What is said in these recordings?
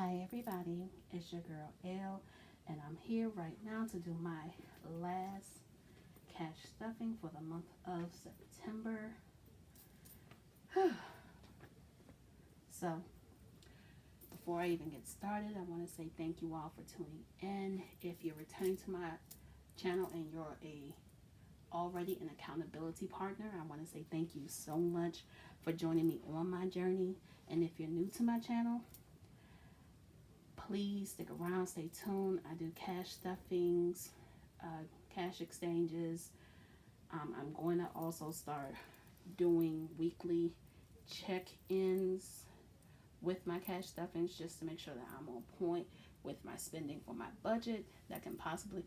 Hi everybody, it's your girl Elle, and I'm here right now to do my last cash stuffing for the month of September. So, before I even get started, I want to say thank you all for tuning in. If you're returning to my channel and you're already an accountability partner, I want to say thank you so much for joining me on my journey. And if you're new to my channel, please stick around, stay tuned. I do cash stuffings, cash exchanges. I'm going to also start doing weekly check-ins with my cash stuffings just to make sure that I'm on point with my spending for my budget. That can possibly,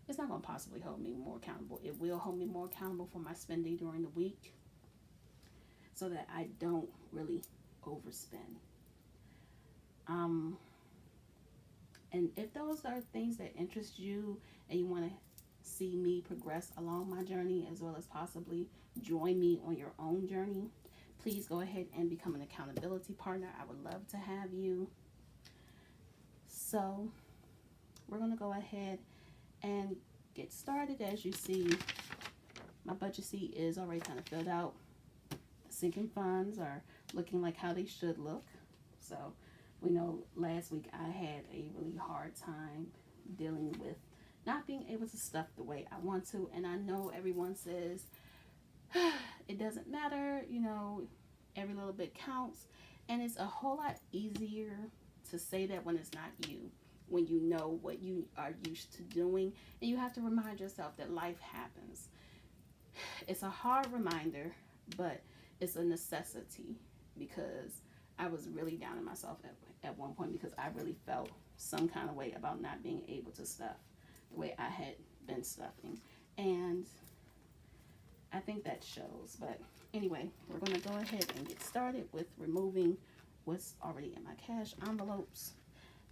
it's not going to possibly hold me more accountable. It will hold me more accountable for my spending during the week so that I don't really overspend. And if those are things that interest you and you want to see me progress along my journey as well as possibly join me on your own journey, please go ahead and become an accountability partner. I would love to have you. So we're going to go ahead and get started. As you see, my budget sheet is already kind of filled out. Sinking funds are looking like how they should look. So we know last week I had a really hard time dealing with not being able to stuff the way I want to. And I know everyone says, it doesn't matter, you know, every little bit counts. And it's a whole lot easier to say that when it's not you, when you know what you are used to doing. And you have to remind yourself that life happens. It's a hard reminder, but it's a necessity because I was really down on myself at one point because I really felt some kind of way about not being able to stuff the way I had been stuffing. And I think that shows. But anyway, we're going to go ahead and get started with removing what's already in my cash envelopes.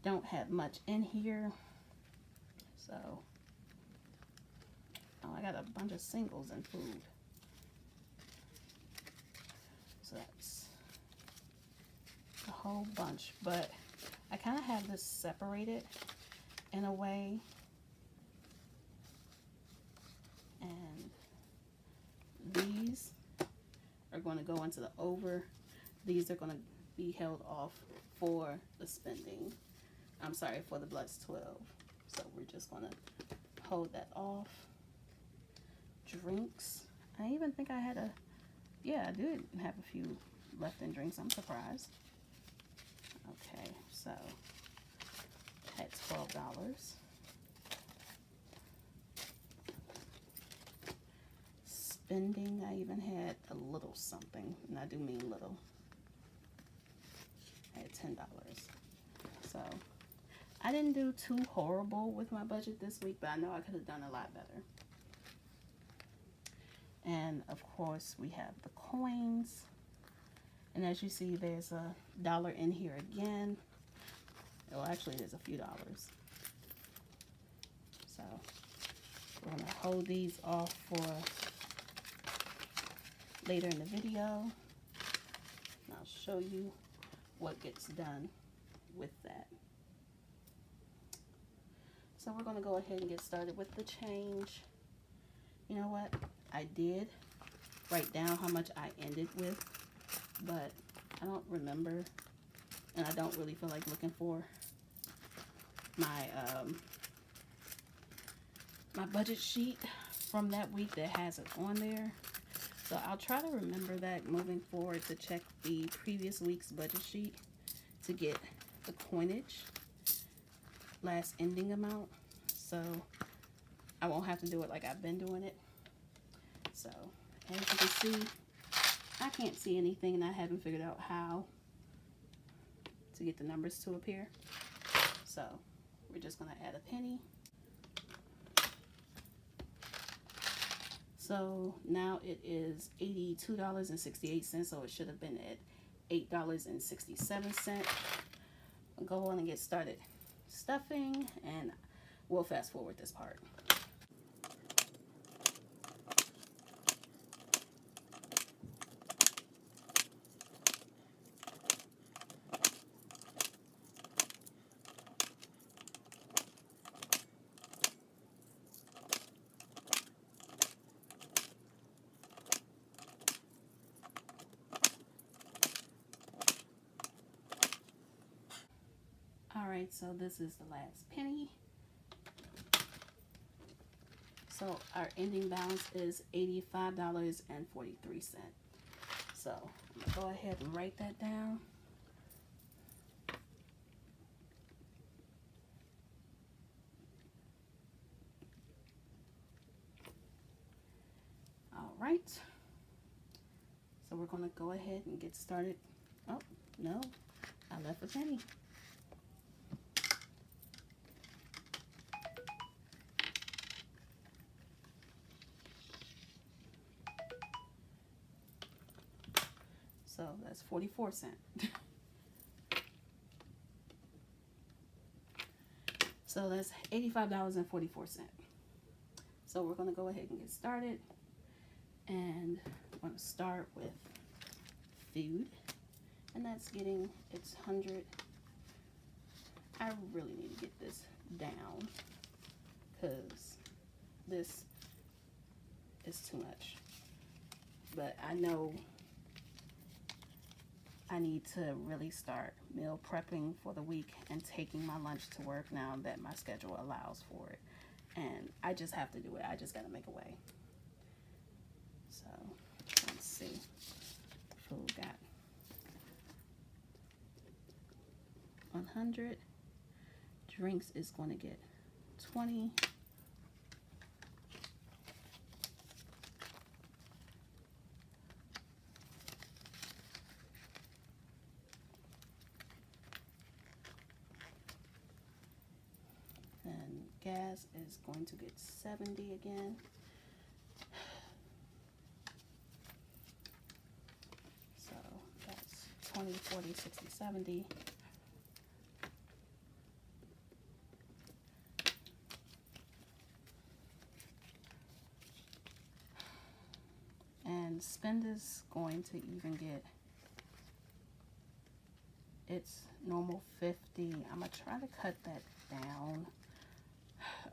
Don't have much in here. So, oh, I got a bunch of singles and food. So that's a whole bunch, but I kind of have this separated in a way, and these are going to go into the over. These are going to be held off for the spending. I'm sorry, for the Bloods 12. So we're just going to hold that off. Drinks. I even think I had a, yeah, I did have a few left in drinks. I'm surprised. Okay, so I had $12. Spending, I even had a little something, and I do mean little. I had $10. So I didn't do too horrible with my budget this week, but I know I could have done a lot better. And of course, we have the coins. And as you see, there's $1 in here again. Well, actually, there's a few dollars. So we're going to hold these off for later in the video. And I'll show you what gets done with that. So we're going to go ahead and get started with the change. You know what? I did write down how much I ended with, but I don't remember, and I don't really feel like looking for my my budget sheet from that week that has it on there. So I'll try to remember that moving forward to check the previous week's budget sheet to get the coinage, last ending amount, so I won't have to do it like I've been doing it. So as you can see, I can't see anything, and I haven't figured out how to get the numbers to appear. So we're just going to add a penny. So now it is $82.68, so it should have been at $8.67. I'll go on and get started stuffing, and we'll fast forward this part. Alright, so this is the last penny. So our ending balance is $85.43. So I'm gonna go ahead and write that down. Alright. So we're gonna go ahead and get started. Oh, no, I left a penny. So that's 44 cents. So that's $85.44. So we're going to go ahead and get started. And we're going to start with food. And that's getting its 100. I really need to get this down because this is too much. But I know I need to really start meal prepping for the week and taking my lunch to work now that my schedule allows for it. And I just have to do it. I just got to make a way. So, let's see. Food got 100. Drinks is going to get 20. Gas is going to get 70 again. So that's 20, 40, 60, 70. And spend is going to even get its normal 50. I'm going to try to cut that down.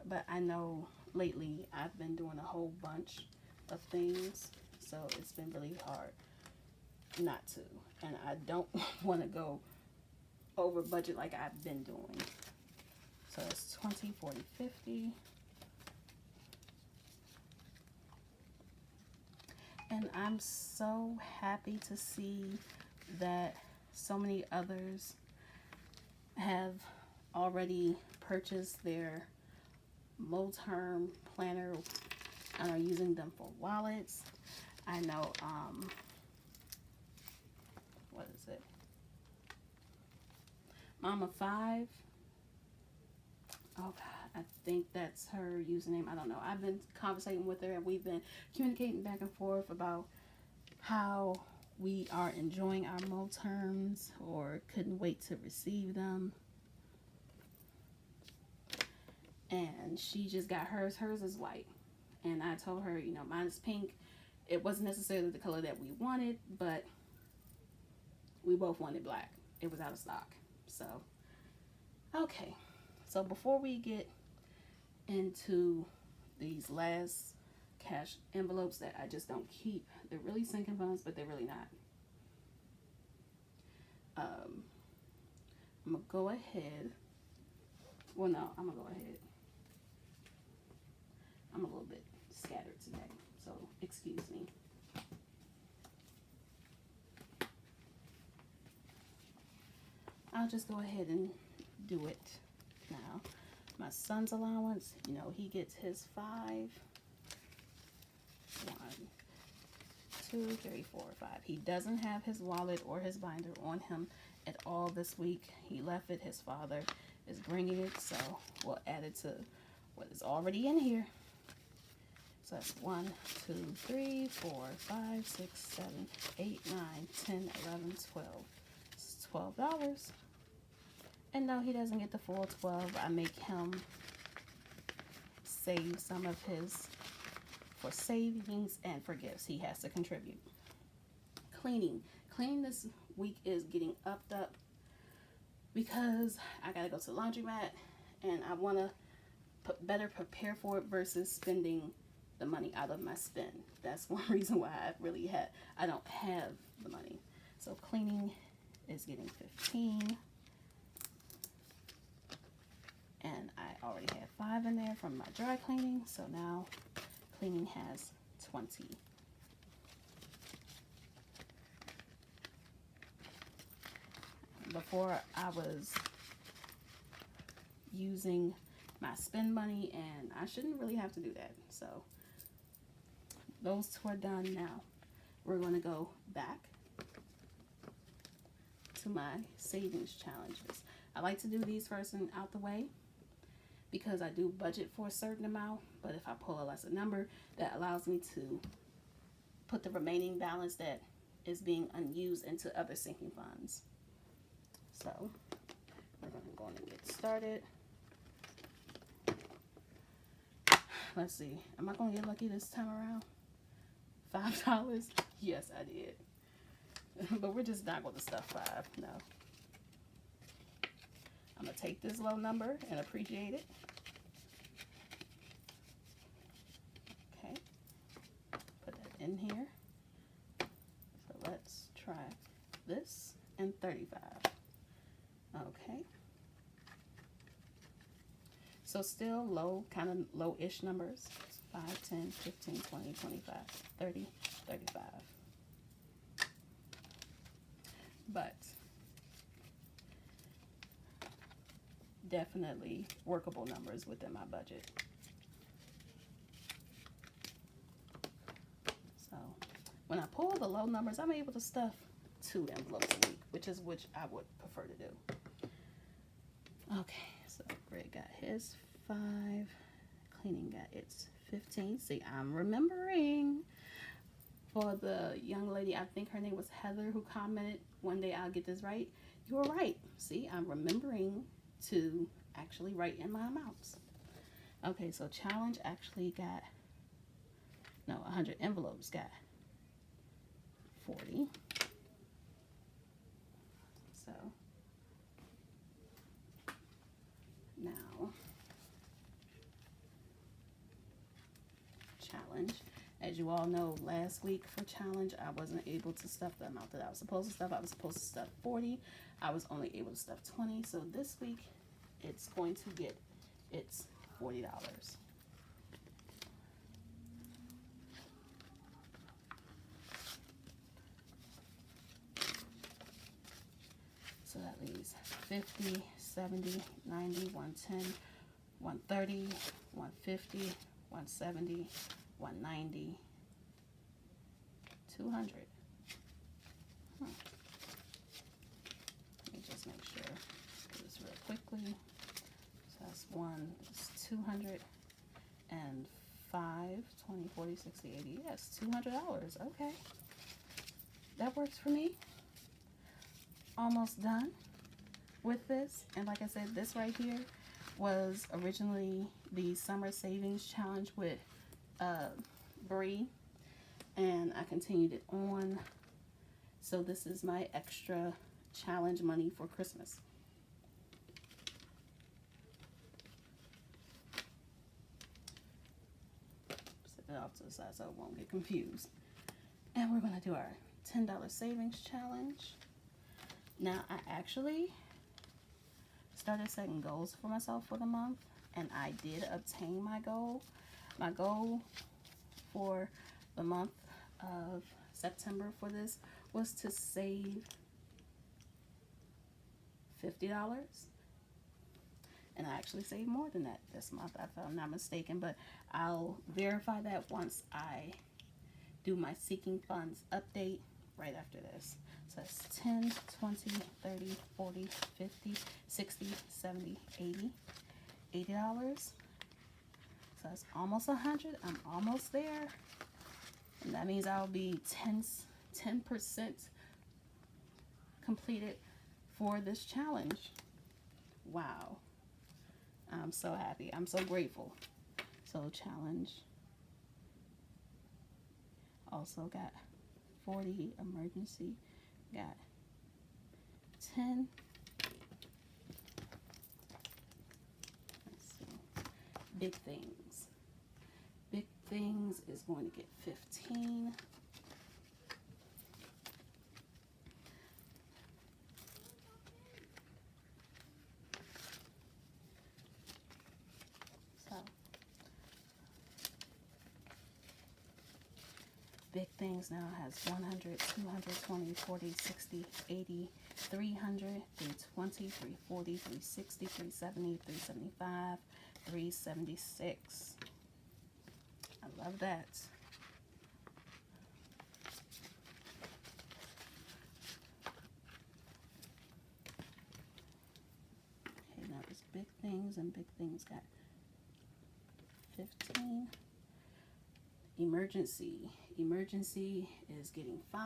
But I know lately I've been doing a whole bunch of things, so it's been really hard not to. And I don't want to go over budget like I've been doing. So it's 20, 40, 50. And I'm so happy to see that so many others have already purchased their Mo-Term planner and are using them for wallets. I know, what is it? Mama 5. Oh God, I think that's her username. I don't know. I've been conversating with her and we've been communicating back and forth about how we are enjoying our Mo-Terms or couldn't wait to receive them. And she just got hers. Hers is white. And I told her, you know, mine is pink. It wasn't necessarily the color that we wanted, but we both wanted black. It was out of stock. So, okay. So before we get into these last cash envelopes that I just don't keep, they're really sinking funds, but they're really not. I'm going to go ahead. Well, no, I'm going to go ahead. I'm a little bit scattered today, so excuse me. I'll just go ahead and do it now. My son's allowance, you know, he gets his 5. 1, 2, 3, 4, 5. He doesn't have his wallet or his binder on him at all this week. He left it. His father is bringing it, so we'll add it to what is already in here. So that's 1, 2, 3, 4, 5, 6, 7, 8, 9, 10, 11, 12. It's $12. And no, he doesn't get the full 12. I make him save some of his for savings and for gifts. He has to contribute. Cleaning. Cleaning this week is getting upped up because I gotta go to the laundromat and I want to better prepare for it versus spending the money out of my spend. That's one reason why I don't have the money. So cleaning is getting 15. 5 in there from my dry cleaning. So now cleaning has 20. Before I was using my spend money, and I shouldn't really have to do that. So those two are done. Now we're going to go back to my savings challenges. I like to do these first and out the way because I do budget for a certain amount, but if I pull a lesser number, that allows me to put the remaining balance that is being unused into other sinking funds. So we're going to go on and get started. Let's see. Am I going to get lucky this time around? $5? Yes, I did. But we're just not going to stuff 5. No. I'm going to take this low number and appreciate it. Okay. Put that in here. So let's try this and 35. Okay. So still low, kind of low-ish numbers. 5, 10, 15, 20, 25, 30, 35. But definitely workable numbers within my budget. So when I pull the low numbers, I'm able to stuff 2 envelopes a week, which I would prefer to do. Okay, so Greg got his 5, cleaning got its 15. See, I'm remembering. For the young lady, I think her name was Heather, who commented, one day I'll get this right. You were right. See, I'm remembering to actually write in my amounts. Okay, so challenge actually got, 100 envelopes got 40. So now challenge. As you all know, last week for challenge, I wasn't able to stuff the amount that I was supposed to stuff. I was supposed to stuff 40. I was only able to stuff 20. So this week, it's going to get its $40. So that leaves 50, 70, 90, 110, 130, 150, 170, 190, 200. Let me just make sure. Do this real quickly. So that's 1, it's 200, and 5, 20, 40, 60, 80. Yes, $200. Okay. That works for me. Almost done with this. And like I said, this right here was originally the summer savings challenge with Bree, and I continued it on. So this is my extra challenge money for Christmas. Set it off to the side so it won't get confused. And we're going to do our $10 savings challenge. Now, I actually started setting goals for myself for the month, and I did obtain my goal. My goal for the month of September for this was to save $50. And I actually saved more than that this month, if I'm not mistaken, but I'll verify that once I do my Seeking Funds update right after this. So it's 10, 20, 30, 40, 50, 60, 70, 80, $80. So it's almost 100. I'm almost there. And that means I'll be 10% completed for this challenge. Wow. I'm so happy. I'm so grateful. So challenge. Also got 40 emergency. Got 10. Let's see. Big things. Big things is going to get 15. things now has 100, 220, 40, 60, 80, 300, 320, 340, 360, 370, 375, 376. I love that. Okay, now there's big things, and big things got 15. Emergency is getting 5.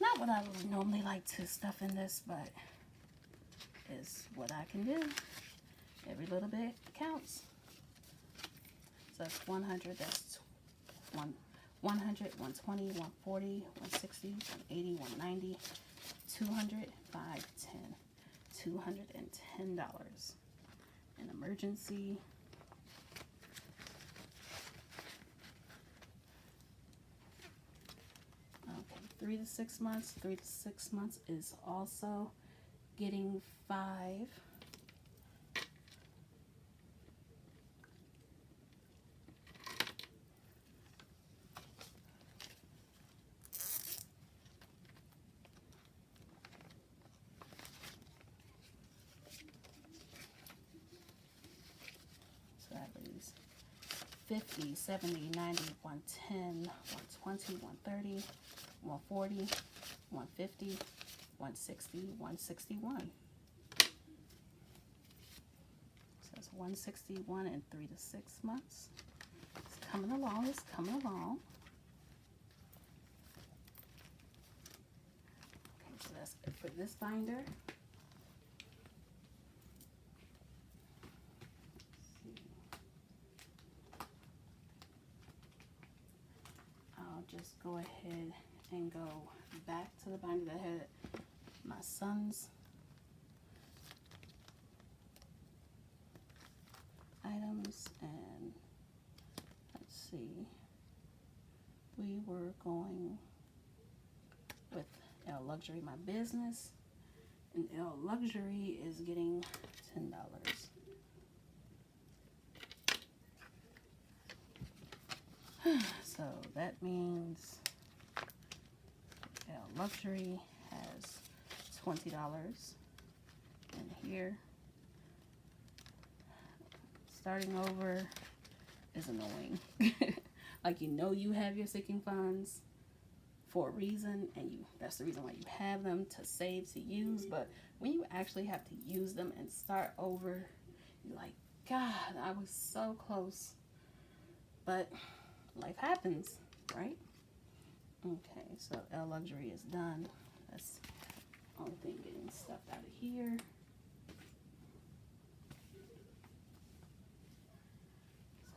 Not what I would normally like to stuff in this, but it's what I can do. Every little bit counts. So that's 100, that's 100, 120, 140, 160, 180, 190, 200, 5, 10, $210. An emergency. Okay, 3 to 6 months. 3 to 6 months is also getting 5. So that leaves 50, 70, 90, 110, 120, 130, 140, 150, 160, 161. So it's 161 in 3 to 6 months. It's coming along, it's coming along. Okay, so that's it for this binder. Just go ahead and go back to the binder that had my son's items, and let's see, we were going with L Luxury, my business, and L Luxury is getting $10. So that means L Luxury has $20 in here. Starting over is annoying. Like, you know you have your sinking funds for a reason, and that's the reason why you have them, to save, to use, but when you actually have to use them and start over, you're like, God, I was so close. But life happens, right? Okay, so L Luxury is done. That's the only thing getting stuffed out of here.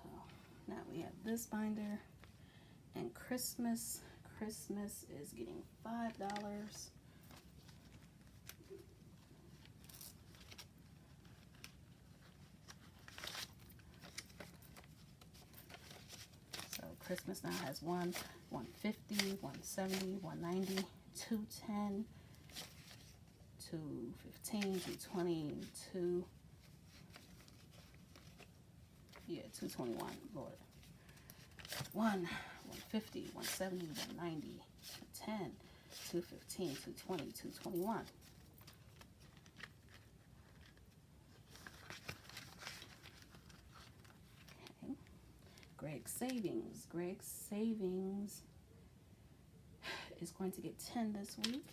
So now we have this binder, and Christmas is getting $5. Christmas now has 1, 150, 170, 190, 210, 215, 220, 221, Lord. 1, 150, 170, 190, 210, 215, 220, 221. Greg's Savings is going to get 10 this week.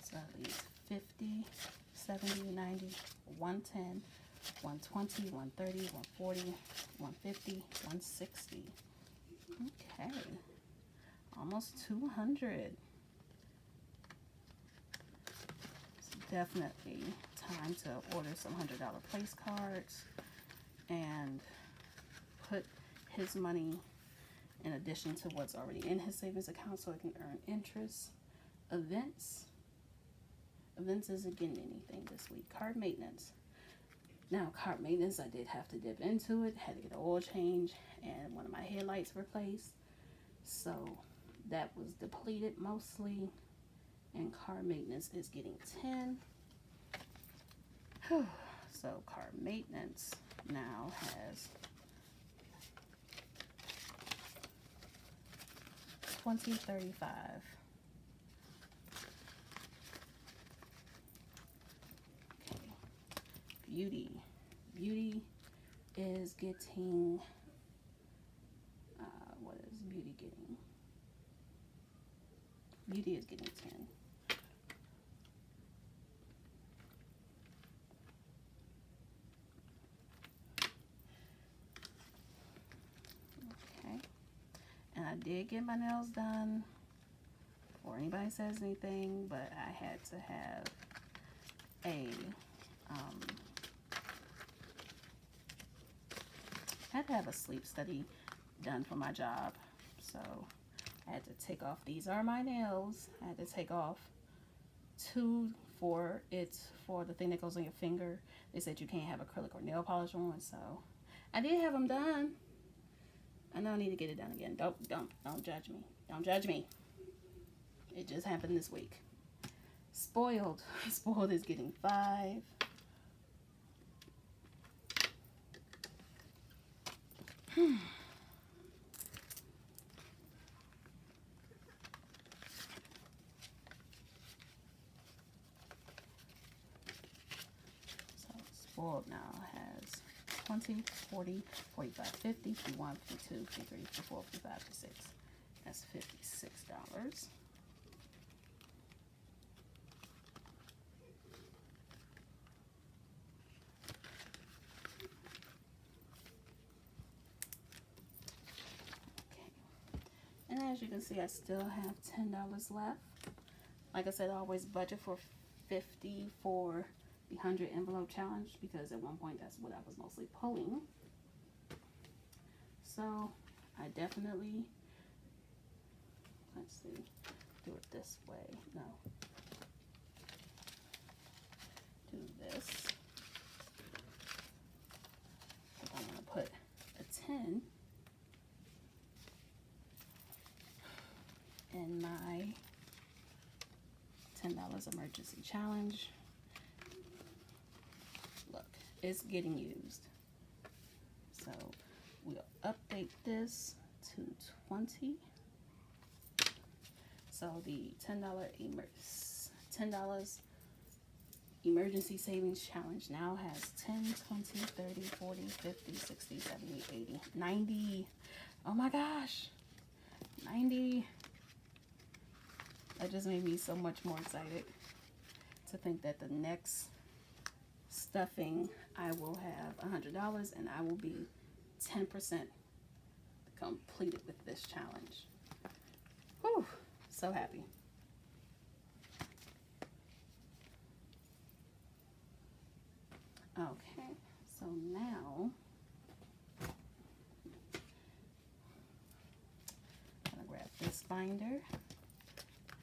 So that leaves 50, 70, 90, 110, 120, 130, 140, 150, 160. Okay, almost 200. It's definitely time to order some $100 place cards and put his money in addition to what's already in his savings account so it can earn interest. Events isn't getting anything this week. Card maintenance. Now, car maintenance, I did have to dip into it, had to get an oil change and one of my headlights replaced. So that was depleted mostly, and car maintenance is getting 10. So car maintenance now has 2035. Okay. Beauty is getting, what is beauty getting? Beauty is getting 10. Okay. And I did get my nails done before anybody says anything, but I had to have a sleep study done for my job. So I had to take off, these are my nails, I had to take off 2 for the thing that goes on your finger. They said you can't have acrylic or nail polish on, so I did have them done. I know I need to get it done again. Don't judge me. Don't judge me. It just happened this week. Spoiled is getting 5. So spoiled now has 20, 40, 45, 50, 51, 52, 53, 54, 55, 56. That's $56. And as you can see, I still have $10 left. Like I said, I always budget for 50 for the 100 envelope challenge, because at one point that's what I was mostly pulling. So I definitely, let's see, do it this way. No, do this. I'm going to put a 10 in my $10 emergency challenge. Look, it's getting used. So we'll update this to 20. So the $10 emergency savings challenge now has 10, 20, 30, 40, 50, 60, 70, 80, 90. Oh my gosh, 90. That just made me so much more excited to think that the next stuffing I will have $100 and I will be 10% completed with this challenge. Whew, so happy. Okay, so now I'm gonna grab this binder and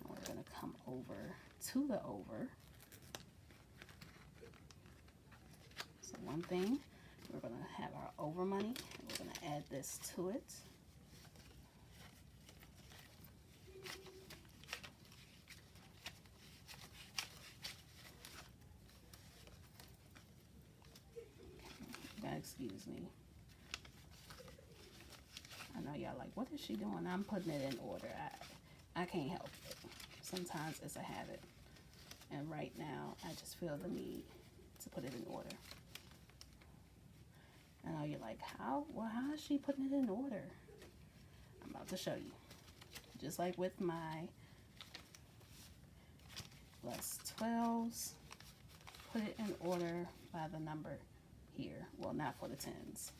we're gonna come over to the over. So one thing, we're gonna have our over money and we're gonna add this to it. Excuse me. I know y'all like, what is she doing? I'm putting it in order. I can't help it. Sometimes it's a habit. And right now, I just feel the need to put it in order. I know you're like, how is she putting it in order? I'm about to show you. Just like with my plus 12s, put it in order by the number here. Well, not for the 10s,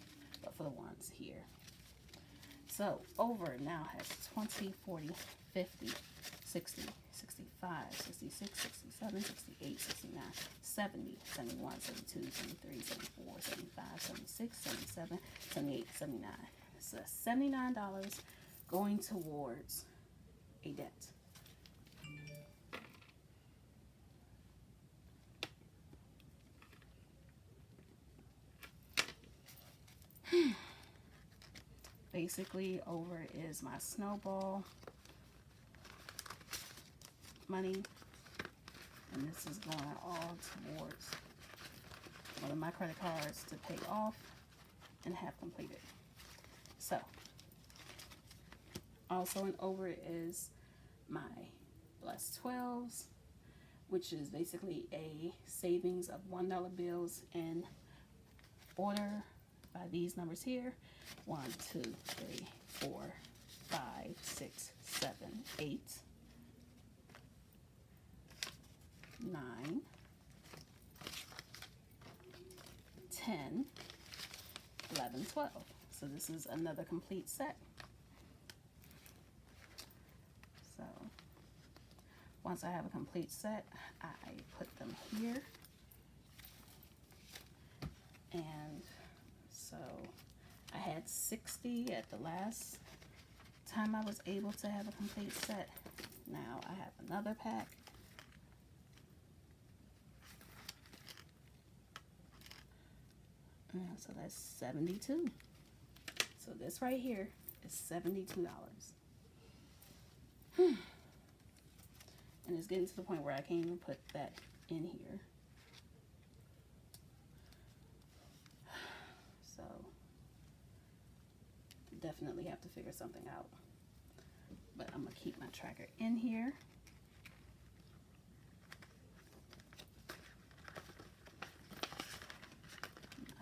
but for the ones here. So over now has 20, 40, 50, 60, 65, 66, 67, 68, 69, 70, 71, 72, 73, 74, 75, 76, 77, 78, 79. So $79 going towards a debt. Basically, over is my snowball money, and this is going all towards one of my credit cards to pay off and have completed. So, also in over is my Blessed 12s, which is basically a savings of $1 bills in order by these numbers here. 1, 2, 3, 4, 5, 6, 7, 8, 9, 10, 11, 12. So this is another complete set. So once I have a complete set, I put them here. And so I had 60 at the last time I was able to have a complete set. Now I have another pack. And so that's 72. So this right here is $72. And it's getting to the point where I can't even put that in here. So definitely have to figure something out. But I'm gonna keep my tracker in here.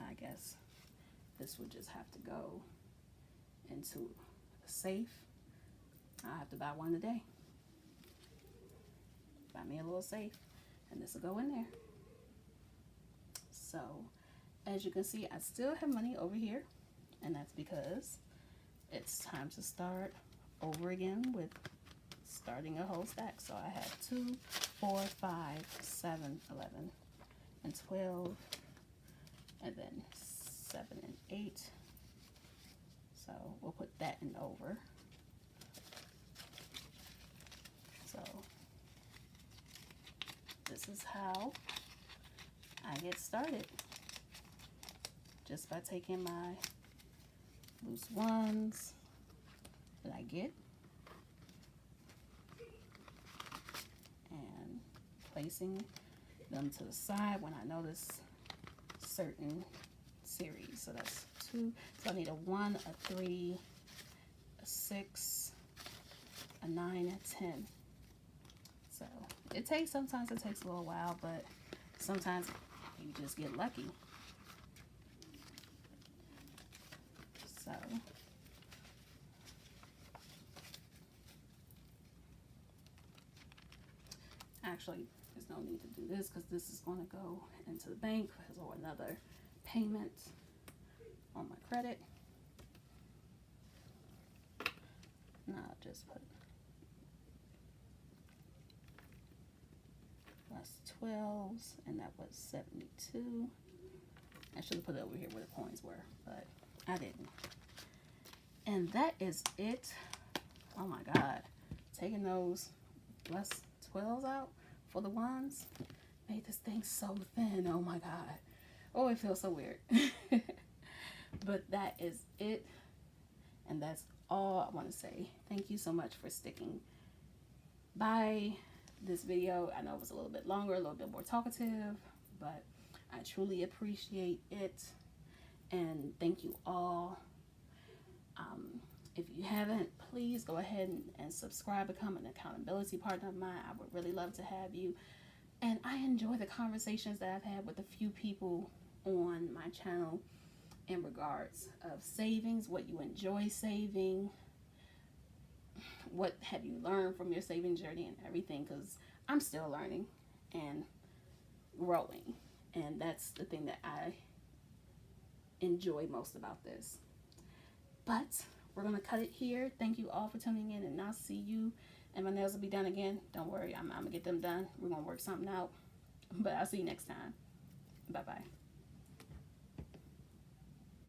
I guess this would just have to go into a safe. I have to buy one today. Buy me a little safe, and this will go in there. So as you can see, I still have money over here, and that's because it's time to start over again with starting a whole stack. So I have 2, 4, 5, 7, 11, and 12, and then 7 and 8. So we'll put that in over. So this is how I get started. Just by taking my loose ones that I get and placing them to the side when I notice certain series. So that's 2. So I need a 1, a 3, a 6, a 9, a 10. So sometimes it takes a little while, but sometimes you just get lucky. So actually, there's no need to do this because this is going to go into the bank or another payment on my credit. Now I'll just put plus 12s, and that was 72. I should have put it over here where the coins were, but I didn't. And that is it. Oh my God. Taking those plus 12s out for the ones made this thing so thin. Oh my God. Oh, it feels so weird. But that is it. And that's all I want to say. Thank you so much for sticking by this video. I know it was a little bit longer, a little bit more talkative, but I truly appreciate it. And thank you all. If you haven't, please go ahead and subscribe, become an accountability partner of mine. I would really love to have you. And I enjoy the conversations that I've had with a few people on my channel in regards of savings, what you enjoy saving, what have you learned from your saving journey and everything, because I'm still learning and growing. And that's the thing that I enjoy most about this. But we're going to cut it here. Thank you all for tuning in, and I'll see you. And my nails will be done again. Don't worry, I'm going to get them done. We're going to work something out. But I'll see you next time. Bye-bye.